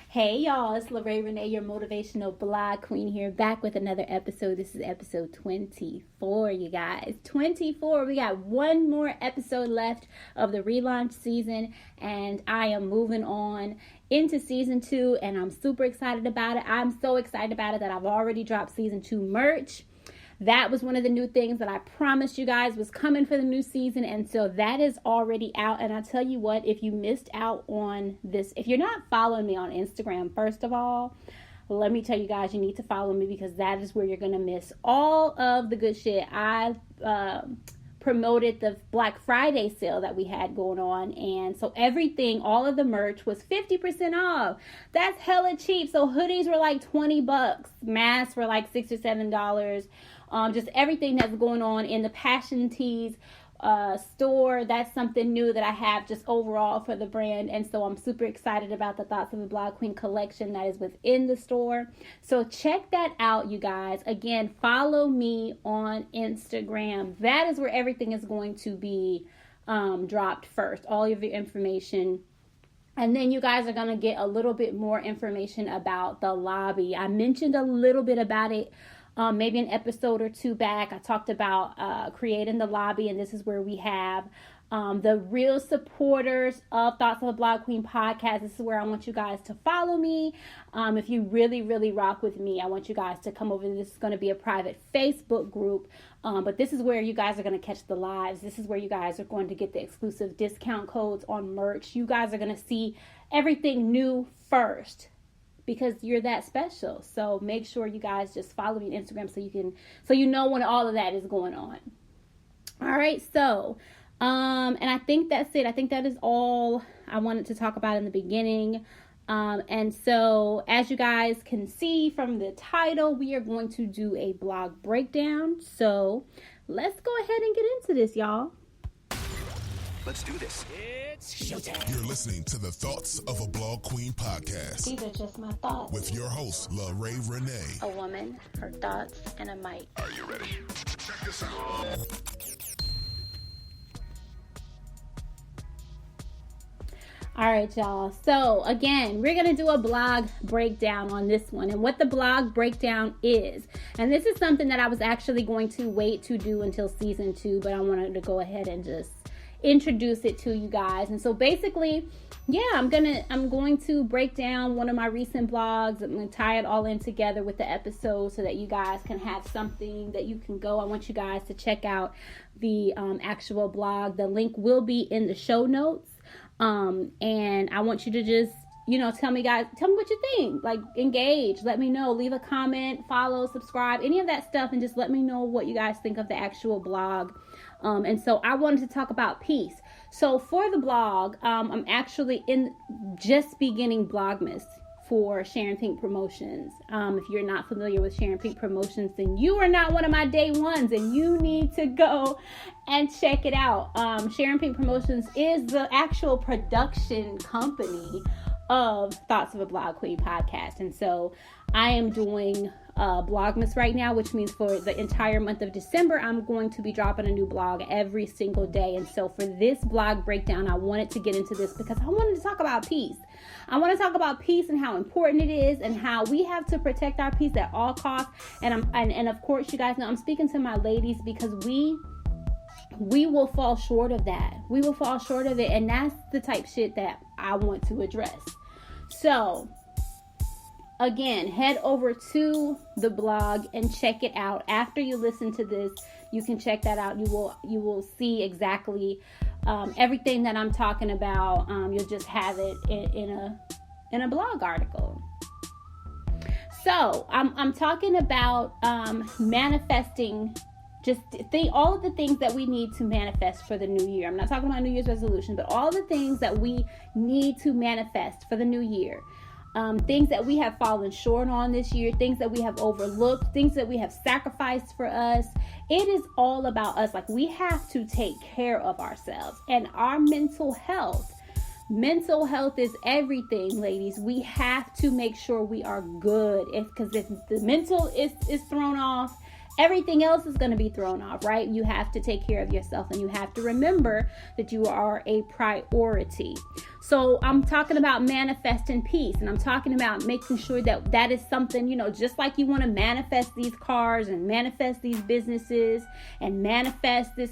Hey y'all, it's Lorraine Renee, your motivational blog queen here, back with another episode. This is episode 24, you guys. 24. We got one more episode left of the relaunch season, and I am moving on into season 2, and I'm super excited about it. I'm so excited about it that I've already dropped season 2 merch. That was one of the new things that I promised you guys was coming for the new season. And so that is already out. And I tell you what, if you missed out on this, if you're not following me on Instagram, first of all, let me tell you guys, you need to follow me because that is where you're going to miss all of the good shit. I promoted the Black Friday sale that we had going on. And so everything, all of the merch was 50% off. That's hella cheap. So hoodies were like $20. Masks were like $6 or $7. Just everything that's going on in the Passion Tees store. That's something new that I have just overall for the brand. And so I'm super excited about the Thoughts of a Blog Queen collection that is within the store. So check that out, you guys. Again, follow me on Instagram. That is where everything is going to be dropped first. All of your information. And then you guys are going to get a little bit more information about the lobby. I mentioned a little bit about it. Maybe an episode or two back, I talked about creating the lobby, and this is where we have the real supporters of Thoughts of a Blog Queen podcast. This is where I want you guys to follow me. If you really, really rock with me, I want you guys to come over. This is going to be a private Facebook group, but this is where you guys are going to catch the lives. This is where you guys are going to get the exclusive discount codes on merch. You guys are going to see everything new first, because you're that special. So make sure you guys just follow me on Instagram so you know when all of that is going on. All right, so and I think that's it. I think that is all I wanted to talk about in the beginning. And so as you guys can see from the title, we are going to do a blog breakdown. So let's go ahead and get into this, y'all. Let's do this. It's showtime. You're listening to the Thoughts of a Blog Queen podcast. These are just my thoughts. With your host, Lorraine Renee. A woman, her thoughts, and a mic. Are you ready? Check this out. All right, y'all. So again, we're going to do a blog breakdown on this one and what the blog breakdown is. And this is something that I was actually going to wait to do until season 2, but I wanted to go ahead and just introduce it to you guys. And so basically, yeah, I'm going to break down one of my recent blogs. I'm going to tie it all in together with the episode so that you guys can have something that you can go. I want you guys to check out the actual blog. The link will be in the show notes. And I want you to just, tell me what you think. Like, engage, let me know, leave a comment, follow, subscribe, any of that stuff, and just let me know what you guys think of the actual blog. And so I wanted to talk about peace. So for the blog, I'm actually just beginning Vlogmas for Sharon Pink Promotions. If you're not familiar with Sharon Pink Promotions, then you are not one of my day ones, and you need to go and check it out. Sharon Pink Promotions is the actual production company of Thoughts of a Blog Queen podcast. And so I am doing Vlogmas right now, which means for the entire month of December, I'm going to be dropping a new blog every single day. And so for this blog breakdown, I wanted to get into this because I wanted to talk about peace. I want to talk about peace and how important it is and how we have to protect our peace at all costs. And of course, you guys know I'm speaking to my ladies because we will fall short of that. We will fall short of it. And that's the type shit that I want to address. So again, head over to the blog and check it out. After you listen to this, you can check that out. You will see exactly everything that I'm talking about. You'll just have it in a blog article. So I'm talking about manifesting. Just all of the things that we need to manifest for the new year. I'm not talking about New Year's resolution, but all the things that we need to manifest for the new year. Things that we have fallen short on this year, things that we have overlooked, things that we have sacrificed for us. It is all about us. Like, we have to take care of ourselves and our mental health. Mental health is everything, ladies. We have to make sure we are good. Because if the mental is thrown off, everything else is going to be thrown off, right? You have to take care of yourself, and you have to remember that you are a priority. So I'm talking about manifesting peace, and I'm talking about making sure that that is something, just like you want to manifest these cars and manifest these businesses and manifest this,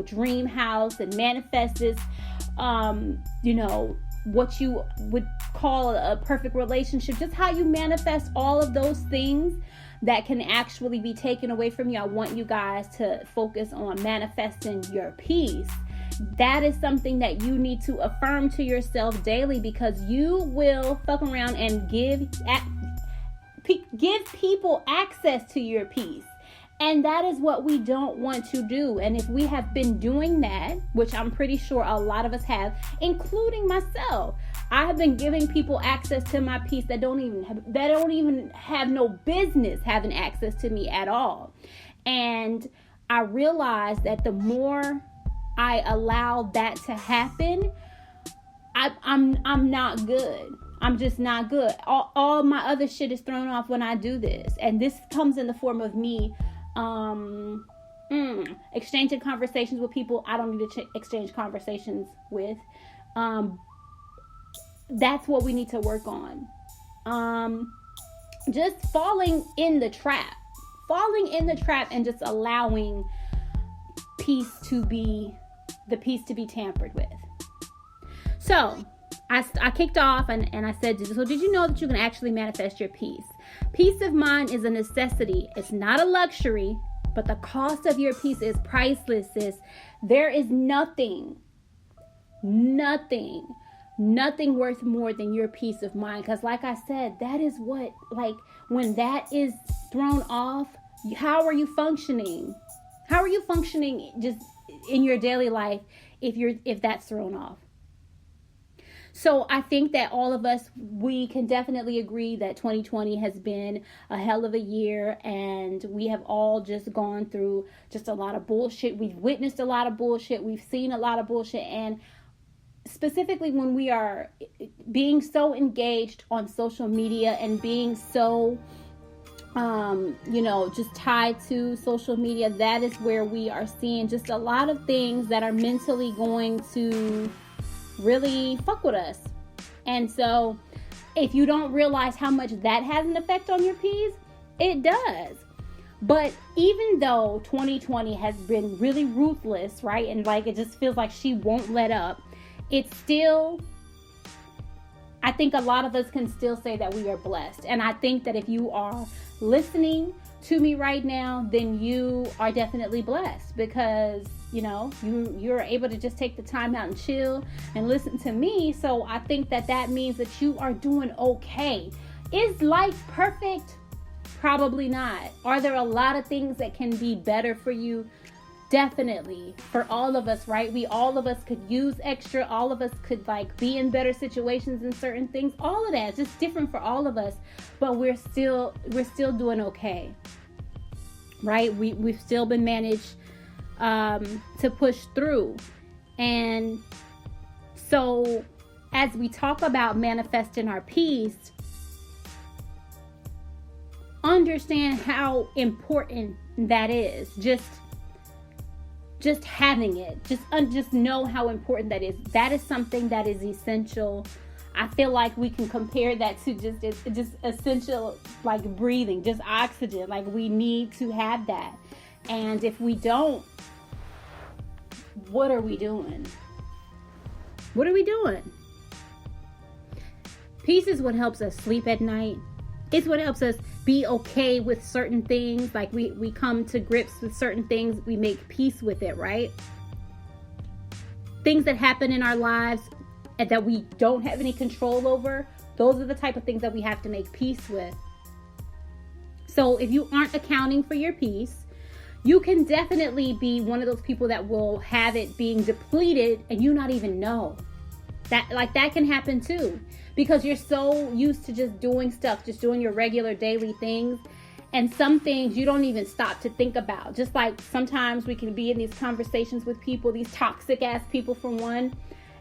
dream house and manifest this, what you would call a perfect relationship, just how you manifest all of those things that can actually be taken away from you. I want you guys to focus on manifesting your peace. That is something that you need to affirm to yourself daily, because you will fuck around and give people access to your peace. And that is what we don't want to do. And if we have been doing that, which I'm pretty sure a lot of us have, including myself, I have been giving people access to my peace that don't even have no business having access to me at all. And I realized that the more I allow that to happen, I'm not good. I'm just not good. All my other shit is thrown off when I do this. And this comes in the form of me exchanging conversations with people I don't need to exchange conversations with. That's what we need to work on. Just falling in the trap and just allowing peace to be tampered with. So I kicked off and I said, so did you know that you can actually manifest your peace? Peace of mind is a necessity. It's not a luxury, but the cost of your peace is priceless, sis. There is nothing worth more than your peace of mind. Because like I said, that is what, when that is thrown off, how are you functioning? How are you functioning just in your daily life if that's thrown off? So I think that all of us, we can definitely agree that 2020 has been a hell of a year, and we have all just gone through just a lot of bullshit. We've witnessed a lot of bullshit. We've seen a lot of bullshit. And specifically when we are being so engaged on social media and being so, just tied to social media, that is where we are seeing just a lot of things that are mentally going to really fuck with us. And so if you don't realize how much that has an effect on your peace, it does. But even though 2020 has been really ruthless, right? And it just feels like she won't let up. It's still, I think a lot of us can still say that we are blessed. And I think that if you are listening to me right now, then you are definitely blessed, because you're able to just take the time out and chill and listen to me. So I think that means that you are doing okay. Is life perfect? Probably not. Are there a lot of things that can be better for you? Definitely. For all of us, right? All of us could use extra. All of us could be in better situations in certain things. All of that is just different for all of us, but we're still doing okay, right? We've still been managed to push through. And so as we talk about manifesting our peace, understand how important that is. Just having it, just know how important that is. That is something that is essential. I feel like we can compare that to just essential, breathing, just oxygen. We need to have that. And if we don't, what are we doing? What are we doing? Peace is what helps us sleep at night. It's what helps us be okay with certain things. We come to grips with certain things. We make peace with it, right? Things that happen in our lives and that we don't have any control over, those are the type of things that we have to make peace with. So if you aren't accounting for your peace, you can definitely be one of those people that will have it being depleted and you not even know. That can happen too, because you're so used to just doing stuff, just doing your regular daily things. And some things you don't even stop to think about. Just sometimes we can be in these conversations with people, these toxic ass people for one,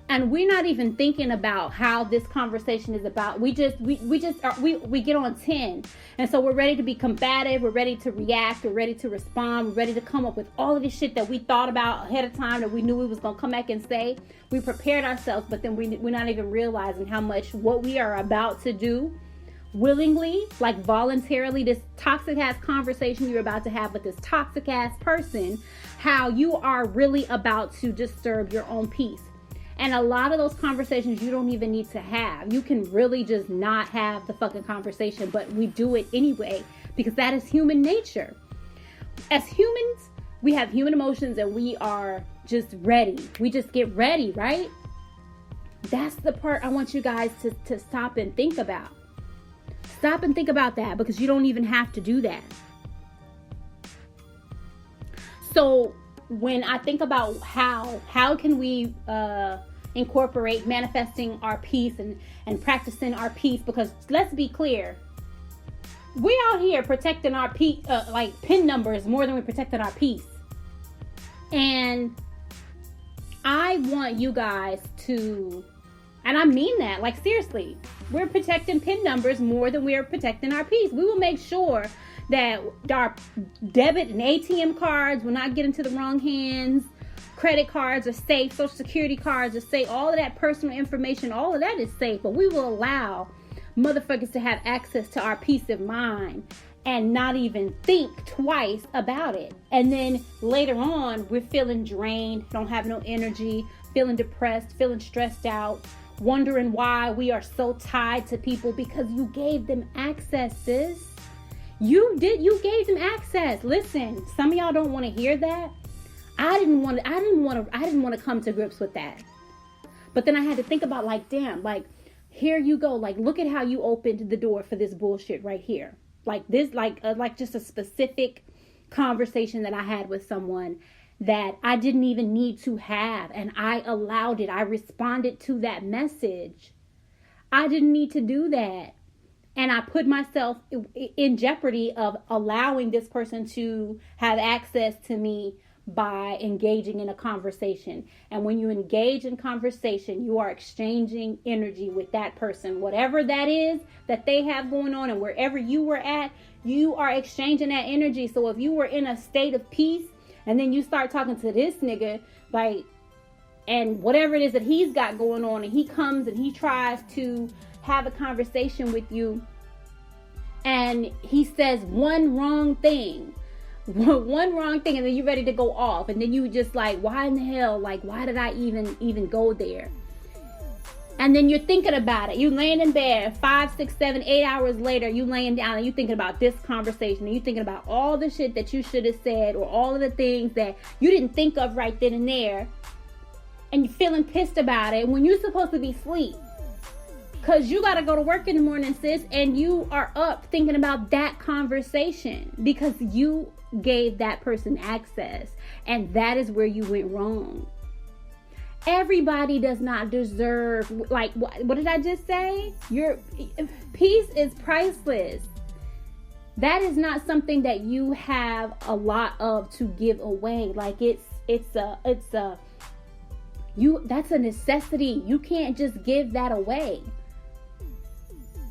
And we're not even thinking about how this conversation is about. We get on 10. And so we're ready to be combative. We're ready to react. We're ready to respond. We're ready to come up with all of this shit that we thought about ahead of time, that we knew we was going to come back and say. We prepared ourselves, but then we're not even realizing how much what we are about to do willingly, like voluntarily, this toxic ass conversation you're about to have with this toxic ass person, how you are really about to disturb your own peace. And a lot of those conversations you don't even need to have. You can really just not have the fucking conversation, but we do it anyway because that is human nature. As humans, we have human emotions and we are just ready. We just get ready, right? That's the part I want you guys to stop and think about. Stop and think about that, because you don't even have to do that. So when I think about how can we incorporate manifesting our peace and practicing our peace, because let's be clear, we out here protecting our peace, like PIN numbers, more than we're protecting our peace. And I want you guys to, and I mean that, like seriously, we're protecting PIN numbers more than we are protecting our peace. We will make sure that our debit and ATM cards will not get into the wrong hands. Credit cards are safe. Social security cards are safe. All of that personal information, all of that is safe. But we will allow motherfuckers to have access to our peace of mind and not even think twice about it. And then later on, we're feeling drained, don't have no energy, feeling depressed, feeling stressed out, wondering why we are so tied to people, because you gave them access, sis. You gave them access. Listen, some of y'all don't want to hear that. I didn't want to come to grips with that. But then I had to think about, like, damn, like, here you go. Like, look at how you opened the door for this bullshit right here. Like this, like just a specific conversation that I had with someone that I didn't even need to have. And I allowed it. I responded to that message. I didn't need to do that. And I put myself in jeopardy of allowing this person to have access to me by engaging in a conversation. And when you engage in conversation, you are exchanging energy with that person. Whatever that is that they have going on, and wherever you were at, you are exchanging that energy. So if you were in a state of peace and then you start talking to this nigga, like, and whatever it is that he's got going on, and he comes and he tries to have a conversation with you, and he says one wrong thing, and then you're ready to go off, and then you just like, why in the hell, like, why did I even go there? And then you're thinking about it. You laying in bed 5, 6, 7, 8 hours later, you laying down and you thinking about this conversation, and you thinking about all the shit that you should have said, or all of the things that you didn't think of right then and there, and you're feeling pissed about it when you're supposed to be asleep. Because you got to go to work in the morning, sis, and you are up thinking about that conversation because you gave that person access, and that is where you went wrong. Everybody does not deserve, like, what did I just say? Your peace is priceless. That is not something that you have a lot of to give away. Like, that's a necessity. You can't just give that away.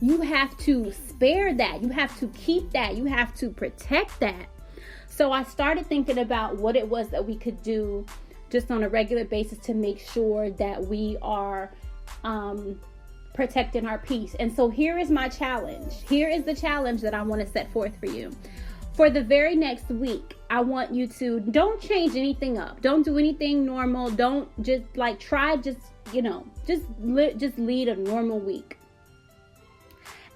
You have to spare that. You have to keep that. You have to protect that. So I started thinking about what it was that we could do just on a regular basis to make sure that we are protecting our peace. And so here is my challenge. Here is the challenge that I want to set forth for you. For the very next week, I want you to, don't change anything up. Don't do anything normal. Don't just like try, just lead a normal week.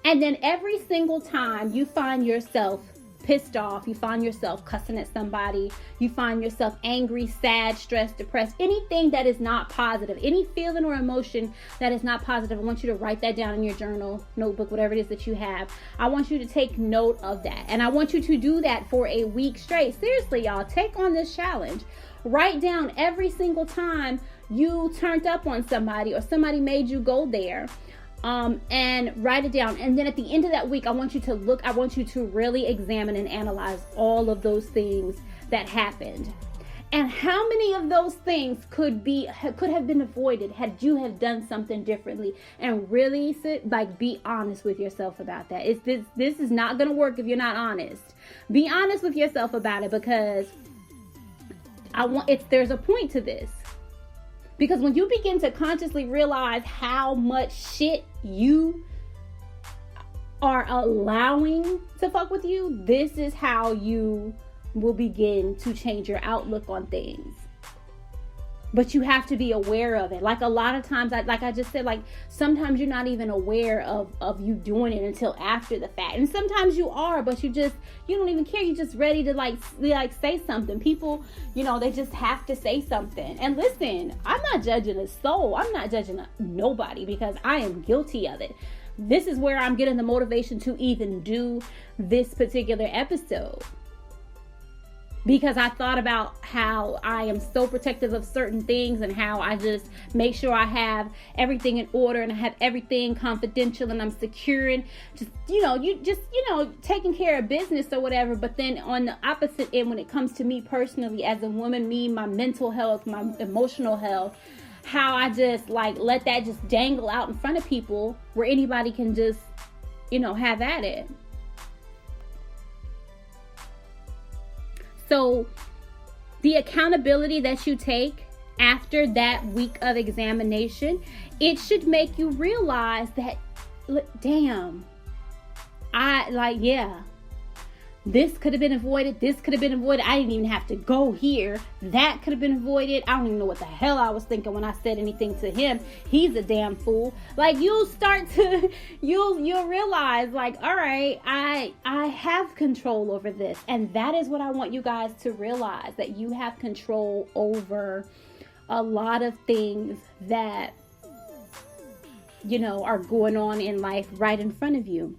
And then every single time you find yourself pissed off, you find yourself cussing at somebody, you find yourself angry, sad, stressed, depressed, anything that is not positive, any feeling or emotion that is not positive, I want you to write that down in your journal, notebook, whatever it is that you have. I want you to take note of that. And I want you to do that for a week straight. Seriously, y'all, take on this challenge. Write down every single time you turned up on somebody or somebody made you go there. And write it down. And then at the end of that week, I want you to really examine and analyze all of those things that happened. And how many of those things could have been avoided had you have done something differently? And really be honest with yourself about that. This is not going to work if you're not honest. Be honest with yourself about it, because there's a point to this. Because when you begin to consciously realize how much shit you are allowing to fuck with you, this is how you will begin to change your outlook on things. But you have to be aware of it. Like a lot of times, like I just said, like sometimes you're not even aware of you doing it until after the fact. And sometimes you are, but you don't even care. You're just ready to like say something. People, they just have to say something. And listen, I'm not judging a soul. I'm not judging nobody, because I am guilty of it. This is where I'm getting the motivation to even do this particular episode. Because I thought about how I am so protective of certain things, and how I just make sure I have everything in order and I have everything confidential and I'm securing, taking care of business or whatever. But then on the opposite end, when it comes to me personally as a woman, my mental health, my emotional health, how I just let that just dangle out in front of people where anybody can just, have at it. So the accountability that you take after that week of examination, it should make you realize that, damn, this could have been avoided. This could have been avoided. I didn't even have to go here. That could have been avoided. I don't even know what the hell I was thinking when I said anything to him. He's a damn fool. You'll realize, all right, I have control over this. And that is what I want you guys to realize, that you have control over a lot of things that, are going on in life right in front of you.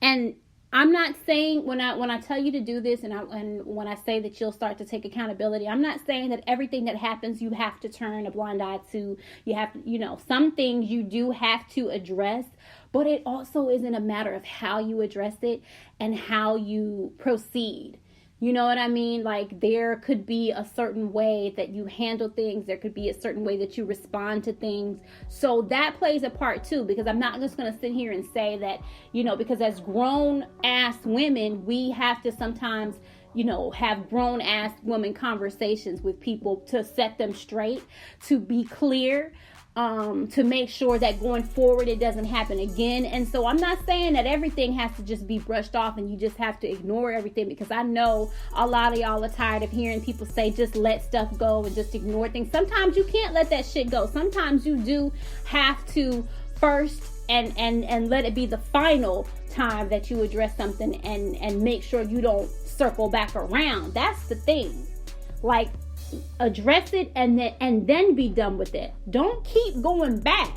And I'm not saying when I tell you to do this, and when I say that you'll start to take accountability, I'm not saying that everything that happens you have to turn a blind eye to. You have to, some things you do have to address, but it also isn't a matter of how you address it and how you proceed. You know what I mean? There could be a certain way that you handle things. There could be a certain way that you respond to things. So that plays a part too, because I'm not just going to sit here and say that, because as grown ass women, we have to sometimes, have grown ass women conversations with people to set them straight, to be clear, to make sure that going forward it doesn't happen again. And so I'm not saying that everything has to just be brushed off and you just have to ignore everything, because I know a lot of y'all are tired of hearing people say just let stuff go and just ignore things. Sometimes you can't let that shit go. Sometimes you do have to first and let it be the final time that you address something, and make sure you don't circle back around. That's the thing. Address it and then be done with it. Don't keep going back.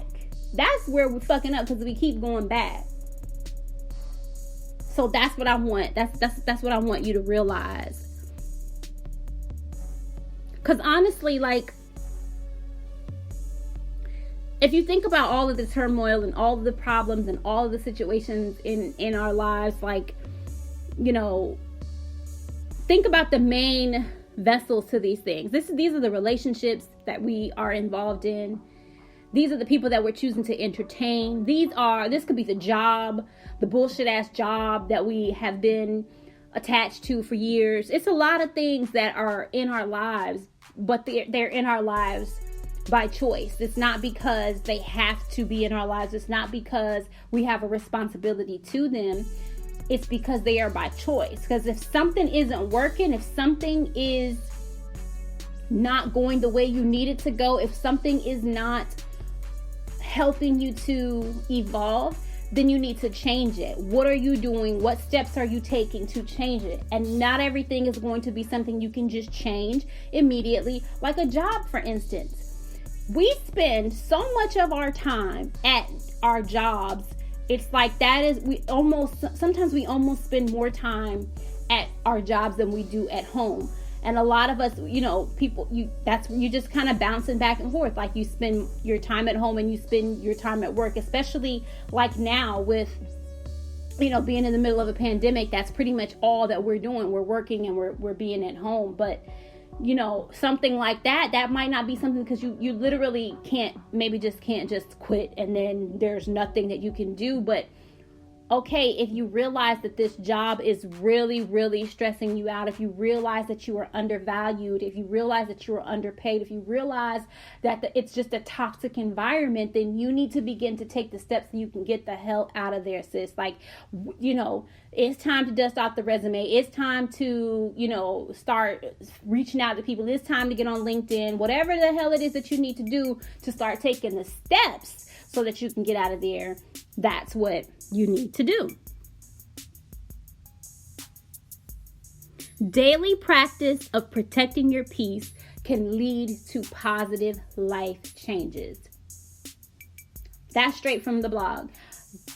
That's where we're fucking up, because we keep going back. So that's what I want. That's what I want you to realize. Because honestly, if you think about all of the turmoil and all of the problems and all of the situations in our lives, think about the main vessels to these things. These are the relationships that we are involved in. These are the people that we're choosing to entertain. This could be the job, the bullshit ass job that we have been attached to for years. It's a lot of things that are in our lives, but they're in our lives by choice. It's not because they have to be in our lives. It's not because we have a responsibility to them. It's because they are by choice. Because if something isn't working, if something is not going the way you need it to go, if something is not helping you to evolve, then you need to change it. What are you doing? What steps are you taking to change it? And not everything is going to be something you can just change immediately. Like a job, for instance. We spend so much of our time at our jobs. It's sometimes we almost spend more time at our jobs than we do at home. And a lot of us, you just kind of bouncing back and forth. You spend your time at home and you spend your time at work, especially now with being in the middle of a pandemic, that's pretty much all that we're doing. We're working and we're being at home. But, something like that might not be something, because you literally can't just quit and then there's nothing that you can do. But okay, if you realize that this job is really, really stressing you out, if you realize that you are undervalued, if you realize that you are underpaid, if you realize that it's just a toxic environment, then you need to begin to take the steps so you can get the hell out of there, sis. Like, it's time to dust off the resume. It's time to, start reaching out to people. It's time to get on LinkedIn, whatever the hell it is that you need to do to start taking the steps so that you can get out of there. That's what you need to do. Daily practice of protecting your peace can lead to positive life changes. That's straight from the blog.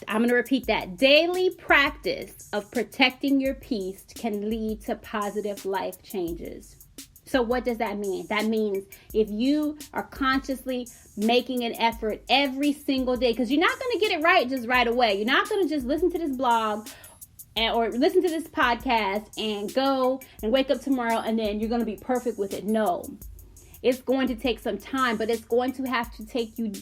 I'm going to repeat that. Daily practice of protecting your peace can lead to positive life changes. So what does that mean? That means if you are consciously making an effort every single day, because you're not going to get it right just right away. You're not going to just listen to this blog or listen to this podcast and go and wake up tomorrow and then you're going to be perfect with it. No, it's going to take some time, but it's going to have to take you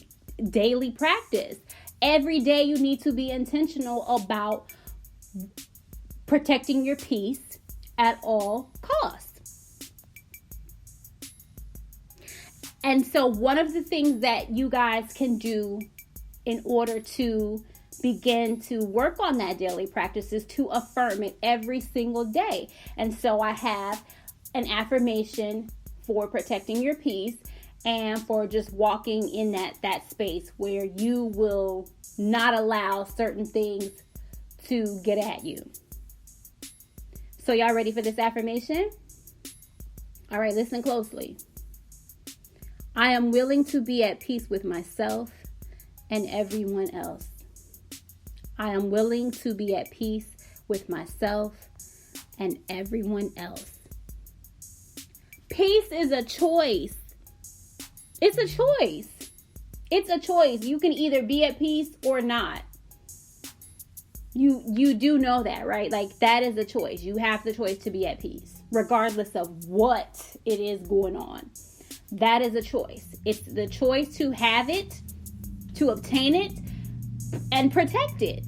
daily practice. Every day you need to be intentional about protecting your peace at all costs. And so one of the things that you guys can do in order to begin to work on that daily practice is to affirm it every single day. And so I have an affirmation for protecting your peace and for just walking in that space where you will not allow certain things to get at you. So y'all ready for this affirmation? All right, listen closely. I am willing to be at peace with myself and everyone else. I am willing to be at peace with myself and everyone else. Peace is a choice. It's a choice. It's a choice. You can either be at peace or not. You do know that, right? Like, that is a choice. You have the choice to be at peace, regardless of what it is going on. That is a choice. It's the choice to have it, to obtain it, and protect it.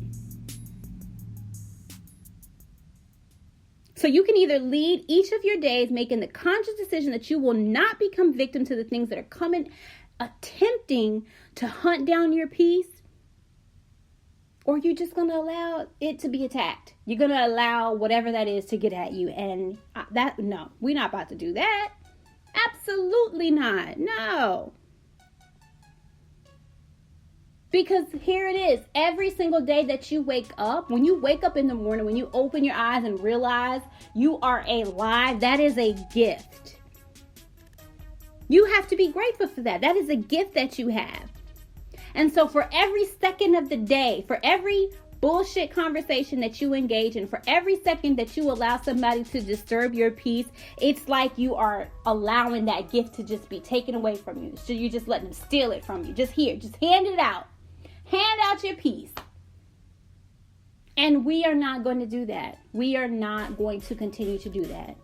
So you can either lead each of your days making the conscious decision that you will not become victim to the things that are attempting to hunt down your peace, or you're just going to allow it to be attacked. You're going to allow whatever that is to get at you. And no, we're not about to do that. Absolutely not. No. Because here it is. Every single day that you wake up, when you wake up in the morning, when you open your eyes and realize you are alive, that is a gift. You have to be grateful for that. That is a gift that you have. And so for every second of the day, for every bullshit conversation that you engage in, for every second that you allow somebody to disturb your peace, it's like you are allowing that gift to just be taken away from you. So you're just letting them steal it from you. Just hand it out. Hand out your peace. And we are not going to do that. We are not going to continue to do that.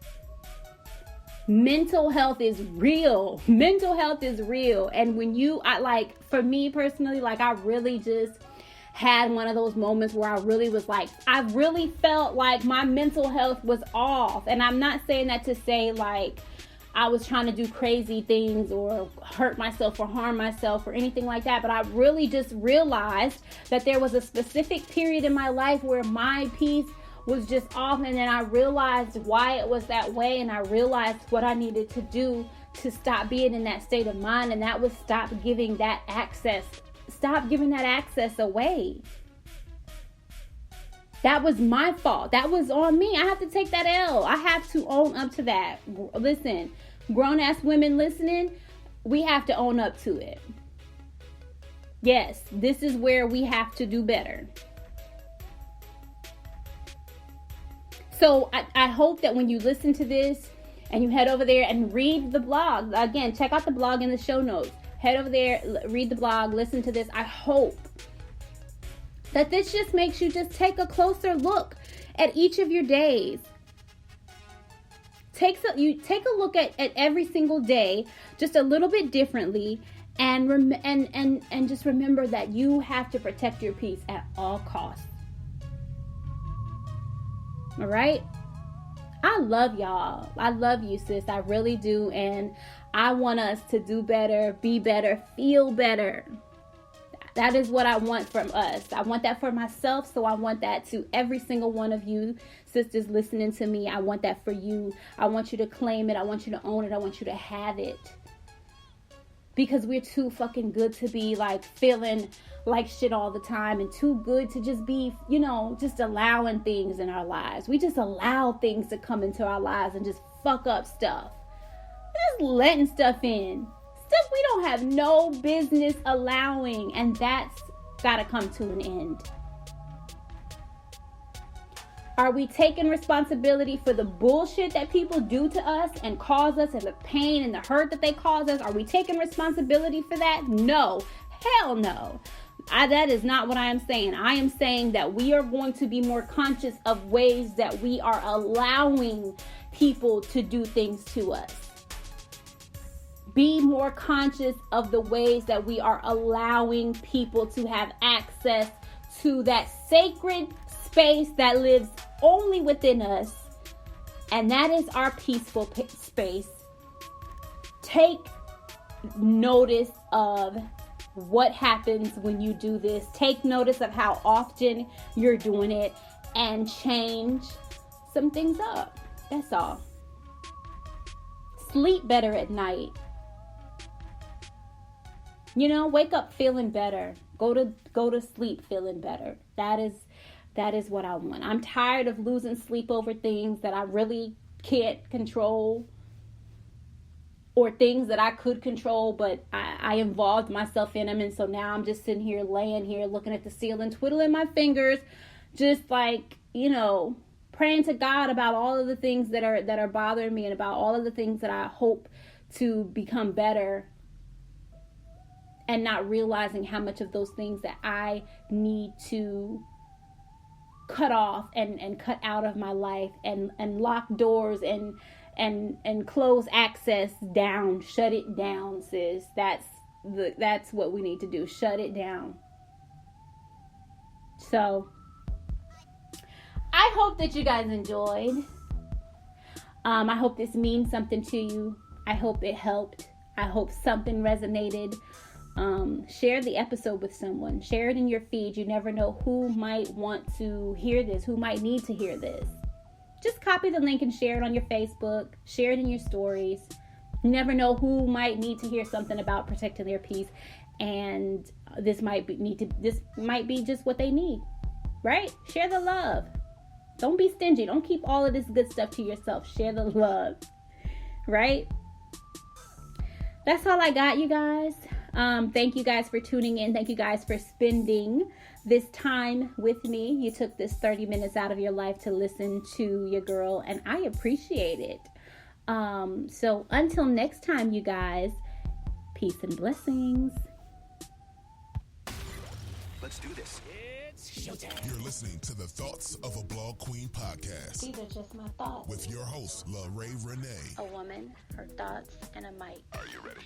Mental health is real. Mental health is real. And when for me personally, I really just had one of those moments where I really felt like my mental health was off. And I'm not saying that to say I was trying to do crazy things or hurt myself or harm myself or anything like that. But I really just realized that there was a specific period in my life where my peace was just off. And then I realized why it was that way. And I realized what I needed to do to stop being in that state of mind. And that was stop giving that access away. That was my fault. That was on me. I have to take that L. I have to own up to that. Listen, grown-ass women listening, we have to own up to it. Yes, this is where we have to do better. So I hope that when you listen to this and you head over there and read the blog, again, check out the blog in the show notes. Head over there, read the blog, listen to this. I hope that this just makes you just take a closer look at each of your days. Take a look at every single day just a little bit differently, and just remember that you have to protect your peace at all costs. All right? I love y'all. I love you, sis. I really do. And I want us to do better, be better, feel better. That is what I want from us. I want that for myself. So I want that to every single one of you sisters listening to me. I want that for you. I want you to claim it. I want you to own it. I want you to have it. Because we're too fucking good to be like feeling like shit all the time, and too good to just be, just allowing things in our lives. We just allow things to come into our lives and just fuck up stuff. We're just letting stuff in. Stuff we don't have no business allowing, and that's gotta come to an end. Are we taking responsibility for the bullshit that people do to us and cause us, and the pain and the hurt that they cause us? Are we taking responsibility for that? No. Hell no. That is not what I am saying. I am saying that we are going to be more conscious of ways that we are allowing people to do things to us. Be more conscious of the ways that we are allowing people to have access to that sacred space that lives only within us, and that is our peaceful space. Take notice of what happens when you do this. Take notice of how often you're doing it, and change some things up. That's all. Sleep better at night. Wake up feeling better. Go to sleep feeling better. That is what I want. I'm tired of losing sleep over things that I really can't control, or things that I could control, but I involved myself in them. And so now I'm just sitting here, laying here, looking at the ceiling, twiddling my fingers, just like, praying to God about all of the things that are bothering me, and about all of the things that I hope to become better, and not realizing how much of those things that I need to cut off and cut out of my life, and lock doors and close access down. Shut it down, sis. That's what we need to do. Shut it down. So I hope that you guys enjoyed. I hope this means something to you. I hope it helped. I hope something resonated. Share the episode with someone. Share it in your feed. You never know who might want to hear this, who might need to hear this. Just copy the link and share it on your Facebook. Share it in your stories. You never know who might need to hear something about protecting their peace, and this might be just what they need. Right? Share the love. Don't be stingy. Don't keep all of this good stuff to yourself. Share the love. Right? That's all I got, you guys. Thank you guys for tuning in. Thank you guys for spending this time with me. You took this 30 minutes out of your life to listen to your girl, and I appreciate it. So until next time, you guys, peace and blessings. Let's do this. You're listening to the Thoughts of a Blog Queen podcast. These are just my thoughts. With your host, LaRae Renee. A woman, her thoughts, and a mic. Are you ready?